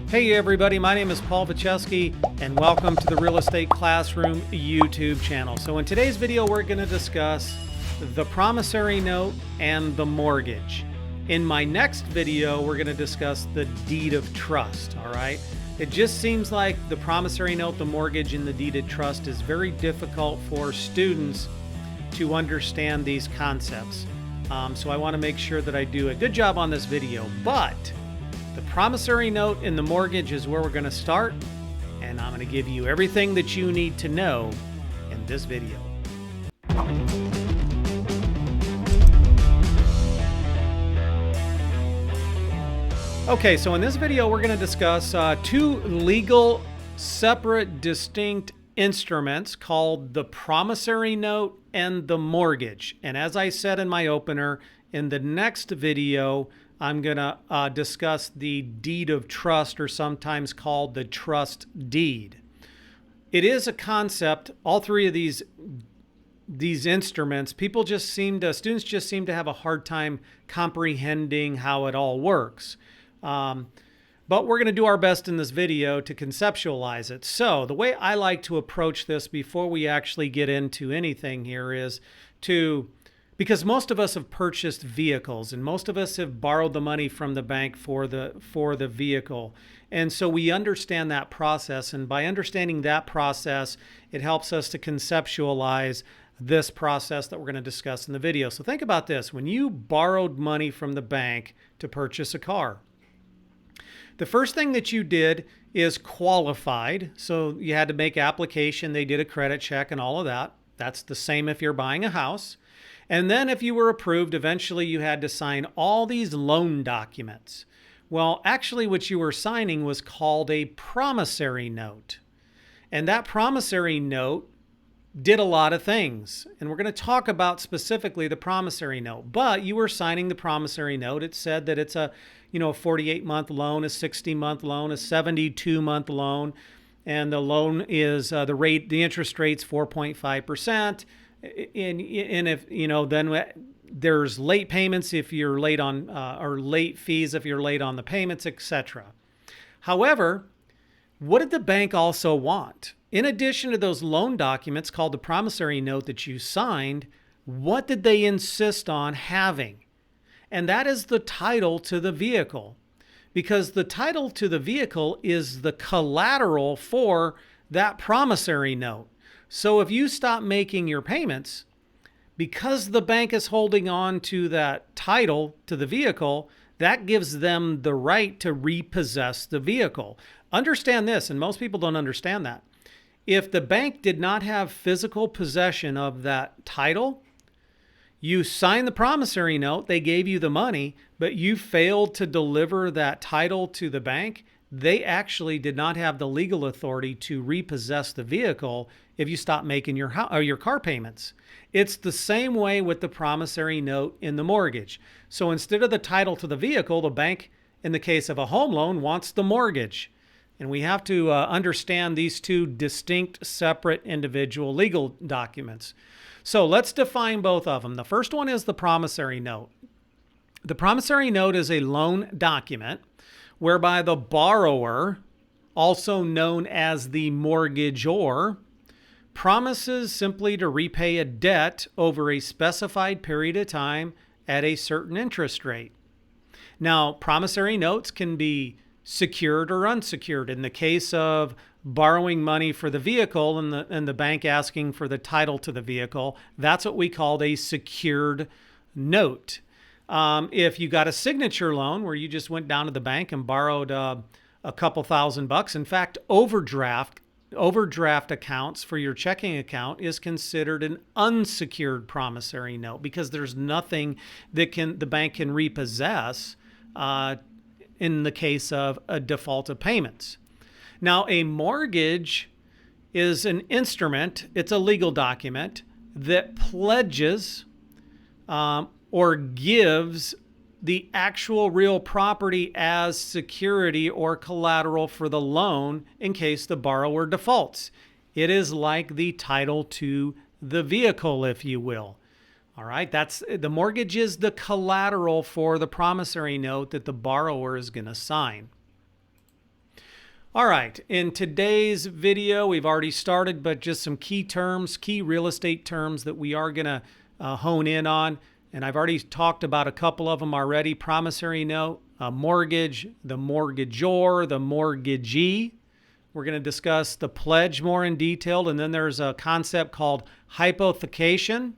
Hey everybody, my name is Vojchehoske and welcome to the Real Estate Classroom YouTube channel. So in today's video, we're going to discuss the promissory note and the mortgage. In my next video, we're going to discuss the deed of trust, all right? It just seems like the promissory note, the mortgage, and the deed of trust is very difficult for students to understand these concepts. So I want to make sure that I do a good job on this video, but the promissory note and the mortgage is where we're going to start, and I'm going to give you everything that you need to know in this video. Okay, so in this video we're going to discuss two legal, separate, distinct instruments called the promissory note and the mortgage. And as I said in my opener, in the next video I'm going to discuss the deed of trust, or sometimes called the trust deed. It is a concept, all three of these instruments, students just seem to have a hard time comprehending how it all works. But we're going to do our best in this video to conceptualize it. So the way I like to approach this before we actually get into anything here is because most of us have purchased vehicles and most of us have borrowed the money from the bank for the vehicle. And so we understand that process. And by understanding that process, it helps us to conceptualize this process that we're going to discuss in the video. So think about this. When you borrowed money from the bank to purchase a car, the first thing that you did is qualified. So you had to make application. They did a credit check and all of that. That's the same if you're buying a house. And then if you were approved, eventually you had to sign all these loan documents. Well, actually what you were signing was called a promissory note. And that promissory note did a lot of things. And we're going to talk about specifically the promissory note. But you were signing the promissory note. It said that it's a 48-month loan, a 60-month loan, a 72-month loan. And the loan is the interest rate's 4.5%. And if then there's late payments if you're late on, or late fees if you're late on the payments, etc. However, what did the bank also want? In addition to those loan documents called the promissory note that you signed, what did they insist on having? And that is the title to the vehicle, because the title to the vehicle is the collateral for that promissory note. So if you stop making your payments, because the bank is holding on to that title to the vehicle, that gives them the right to repossess the vehicle. Understand this, and most people don't understand that. If the bank did not have physical possession of that title, you signed the promissory note, they gave you the money, but you failed to deliver that title to the bank, they actually did not have the legal authority to repossess the vehicle if you stop making your car payments. It's the same way with the promissory note in the mortgage. So instead of the title to the vehicle, the bank, in the case of a home loan, wants the mortgage. And we have to understand these two distinct, separate, individual legal documents. So let's define both of them. The first one is the promissory note. The promissory note is a loan document whereby the borrower, also known as the mortgagor, promises simply to repay a debt over a specified period of time at a certain interest rate. Now, promissory notes can be secured or unsecured. In the case of borrowing money for the vehicle and the bank asking for the title to the vehicle, that's what we called a secured note. If you got a signature loan where you just went down to the bank and borrowed a couple $1,000, in fact, overdraft accounts for your checking account is considered an unsecured promissory note, because there's nothing that the bank can repossess in the case of a default of payments. Now, a mortgage is an instrument. It's a legal document that pledges or gives the actual real property as security or collateral for the loan in case the borrower defaults. It is like the title to the vehicle, if you will. All right, the mortgage is the collateral for the promissory note that the borrower is going to sign. All right, in today's video, we've already started, but just some key terms, key real estate terms that we are going to hone in on. And I've already talked about a couple of them already. Promissory note, a mortgage, the mortgagor, the mortgagee. We're going to discuss the pledge more in detail. And then there's a concept called hypothecation.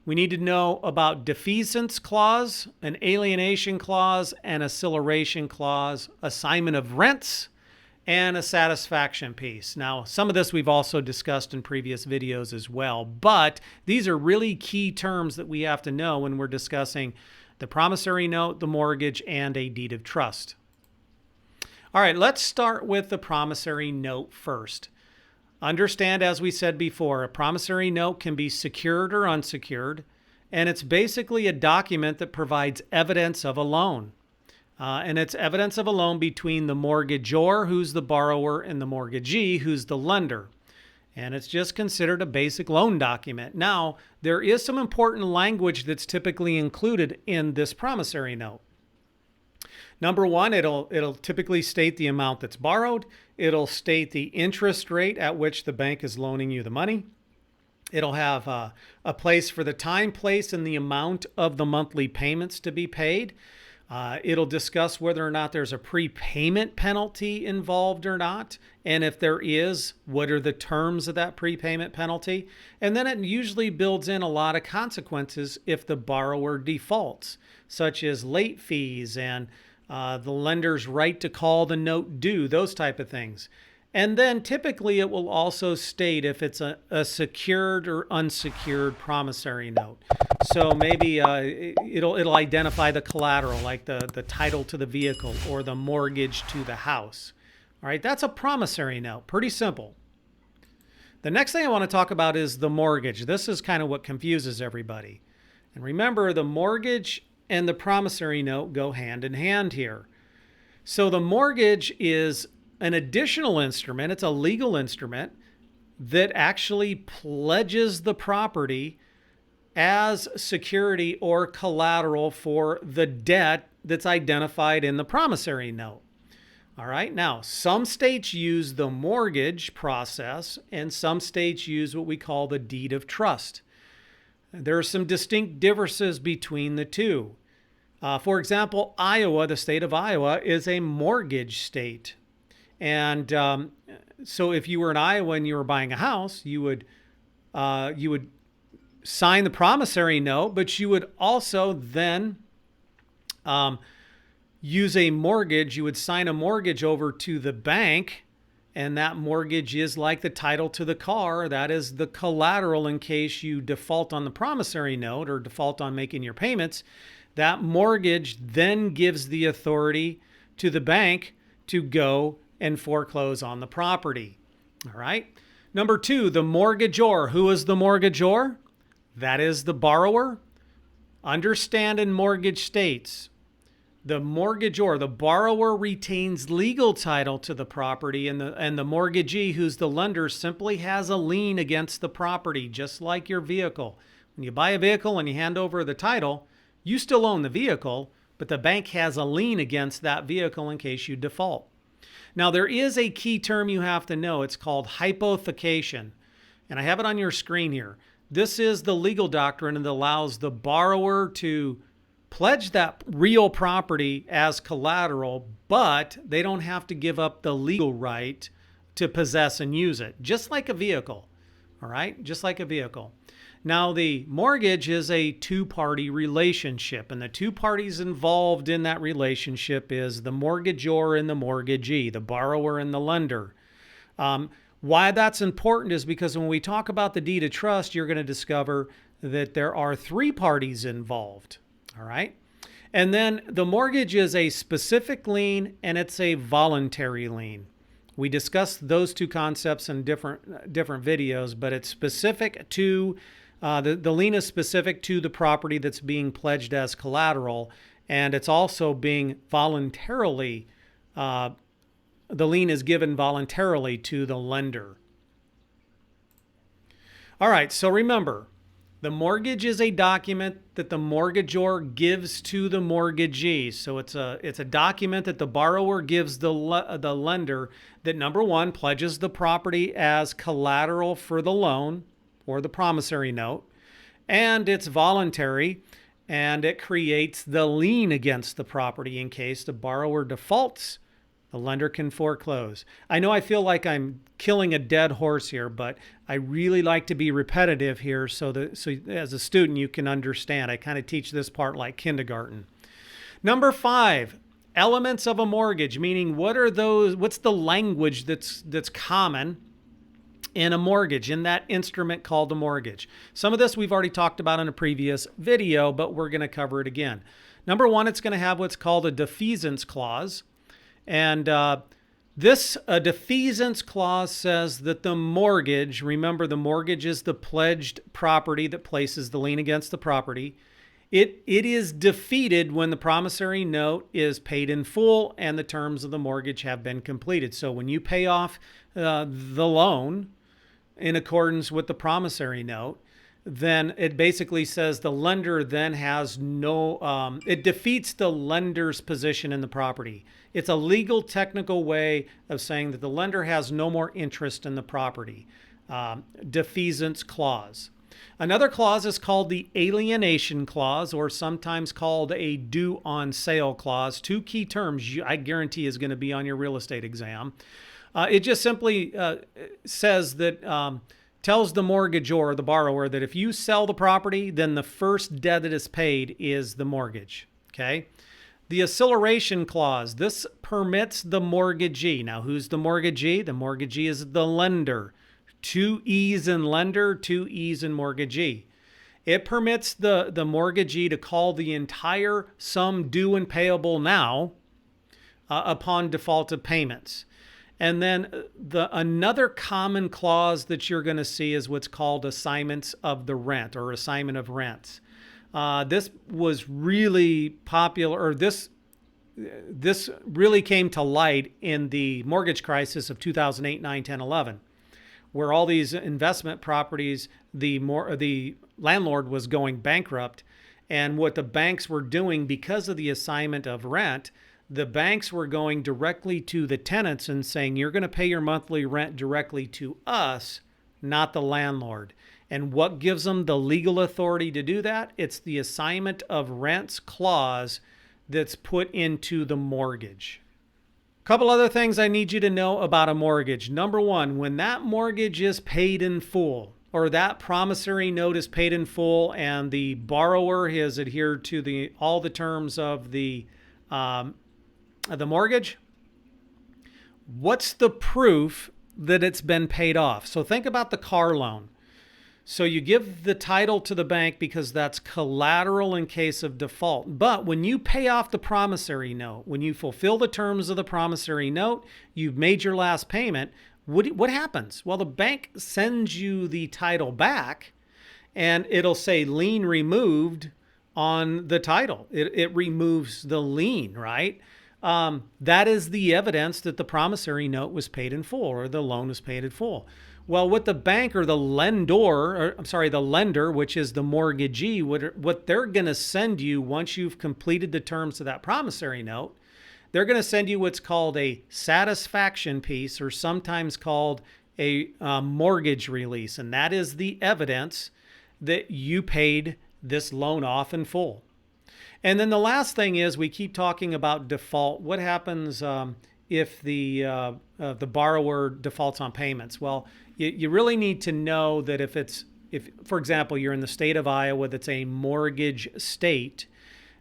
We need to know about defeasance clause, an alienation clause, an acceleration clause, assignment of rents, and a satisfaction piece. Now, some of this we've also discussed in previous videos as well, but these are really key terms that we have to know when we're discussing the promissory note, the mortgage, and a deed of trust. All right, let's start with the promissory note first. Understand, as we said before, a promissory note can be secured or unsecured, and it's basically a document that provides evidence of a loan. And it's evidence of a loan between the mortgagor, who's the borrower, and the mortgagee, who's the lender. And it's just considered a basic loan document. Now, there is some important language that's typically included in this promissory note. Number one, it'll typically state the amount that's borrowed. It'll state the interest rate at which the bank is loaning you the money. It'll have a place for the time, place, and the amount of the monthly payments to be paid. It'll discuss whether or not there's a prepayment penalty involved or not. And if there is, what are the terms of that prepayment penalty? And then it usually builds in a lot of consequences if the borrower defaults, such as late fees and the lender's right to call the note due, those type of things. And then typically it will also state if it's a secured or unsecured promissory note. So maybe it'll identify the collateral, like the title to the vehicle or the mortgage to the house. All right, that's a promissory note. Pretty simple. The next thing I want to talk about is the mortgage. This is kind of what confuses everybody. And remember, the mortgage and the promissory note go hand in hand here. So the mortgage is an additional instrument. It's a legal instrument that actually pledges the property as security or collateral for the debt that's identified in the promissory note. All right. Now, some states use the mortgage process and some states use what we call the deed of trust. There are some distinct differences between the two. For example, Iowa, the state of Iowa, is a mortgage state. And so if you were in Iowa and you were buying a house, you would sign the promissory note, but you would also then use a mortgage. You would sign a mortgage over to the bank, and that mortgage is like the title to the car. That is the collateral in case you default on the promissory note or default on making your payments. That mortgage then gives the authority to the bank to go and foreclose on the property. All right. Number two, the mortgagor. Who is the mortgagor? That is the borrower. Understand, in mortgage states, the mortgagor, the borrower, retains legal title to the property, and the mortgagee, who's the lender, simply has a lien against the property, just like your vehicle. When you buy a vehicle and you hand over the title, you still own the vehicle, but the bank has a lien against that vehicle in case you default. Now, there is a key term you have to know. It's called hypothecation, and I have it on your screen here. This is the legal doctrine and allows the borrower to pledge that real property as collateral, but they don't have to give up the legal right to possess and use it, just like a vehicle. All right, just like a vehicle. Now, the mortgage is a two-party relationship, and the two parties involved in that relationship is the mortgagor and the mortgagee, the borrower and the lender. Why that's important is because when we talk about the deed of trust, you're going to discover that there are three parties involved. All right. And then the mortgage is a specific lien and it's a voluntary lien. We discussed those two concepts in different videos, but it's specific to the lien is specific to the property that's being pledged as collateral, and it's also being voluntarily the lien is given voluntarily to the lender. All right, so remember, The mortgage is a document that the mortgagor gives to the mortgagee. So it's a document that the borrower gives the lender that, number one, pledges the property as collateral for the loan or the promissory note, and it's voluntary, and it creates the lien against the property in case the borrower defaults. The lender can foreclose. I know I feel like I'm killing a dead horse here, but I really like to be repetitive here so as a student you can understand. I kind of teach this part like kindergarten. Number 5, elements of a mortgage, meaning what's the language that's common in a mortgage, in that instrument called a mortgage. Some of this we've already talked about in a previous video, but we're going to cover it again. Number 1, it's going to have what's called a defeasance clause. And this defeasance clause says that the mortgage, remember the mortgage is the pledged property that places the lien against the property. It is defeated when the promissory note is paid in full and the terms of the mortgage have been completed. So when you pay off the loan in accordance with the promissory note, then it basically says the lender then has no, it defeats the lender's position in the property. It's a legal technical way of saying that the lender has no more interest in the property. Defeasance clause. Another clause is called the alienation clause, or sometimes called a due on sale clause. 2 key terms I guarantee is going to be on your real estate exam. It just simply says that, tells the mortgagor, the borrower, that if you sell the property, then the first debt that is paid is the mortgage. Okay. The acceleration clause, this permits the mortgagee. Now, who's the mortgagee? The mortgagee is the lender. 2 E's in lender, 2 E's in mortgagee. It permits the mortgagee to call the entire sum due and payable now upon default of payments. And then another common clause that you're going to see is what's called assignments of the rent, or assignment of rents. This was really popular, or this really came to light in the mortgage crisis of 2008, 9, 10, 11, where all these investment properties, the landlord was going bankrupt. And what the banks were doing, because of the assignment of rent, the banks were going directly to the tenants and saying, you're going to pay your monthly rent directly to us, not the landlord. And what gives them the legal authority to do that? It's the assignment of rents clause that's put into the mortgage. A couple other things I need you to know about a mortgage. Number 1, when that mortgage is paid in full, or that promissory note is paid in full, and the borrower has adhered to all the terms of the mortgage, what's the proof that it's been paid off? So think about the car loan. So you give the title to the bank because that's collateral in case of default. But when you pay off the promissory note, when you fulfill the terms of the promissory note, you've made your last payment, what happens? Well, the bank sends you the title back and it'll say lien removed on the title. It removes the lien, right? That is the evidence that the promissory note was paid in full, or the loan was paid in full. Well, what the bank or the lender, which is the mortgagee, what they're going to send you once you've completed the terms of that promissory note, they're going to send you what's called a satisfaction piece, or sometimes called a mortgage release. And that is the evidence that you paid this loan off in full. And then the last thing is, we keep talking about default. What happens if the borrower defaults on payments? Well, you really need to know that if, for example, you're in the state of Iowa that's a mortgage state,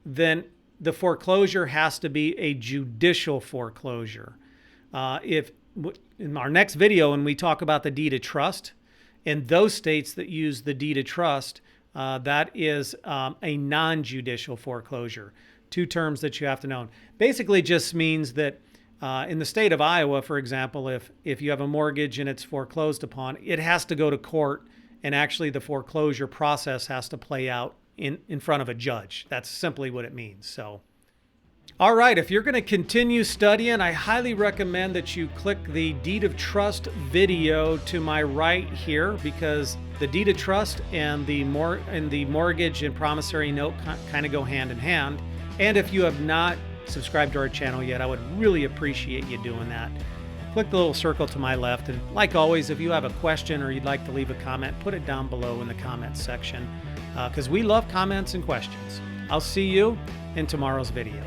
then the foreclosure has to be a judicial foreclosure. In our next video, when we talk about the deed of trust, in those states that use the deed of trust, that is a non-judicial foreclosure. 2 terms that you have to know. Basically just means that in the state of Iowa, for example, if you have a mortgage and it's foreclosed upon, it has to go to court, and actually the foreclosure process has to play out in front of a judge. That's simply what it means. So, All right, if you're going to continue studying, I highly recommend that you click the Deed of Trust video to my right here, because the Deed of Trust and the mortgage and promissory note kind of go hand in hand. And if you have not subscribed to our channel yet, I would really appreciate you doing that. Click the little circle to my left, and like always, if you have a question or you'd like to leave a comment, put it down below in the comments section, because we love comments and questions. I'll see you in tomorrow's video.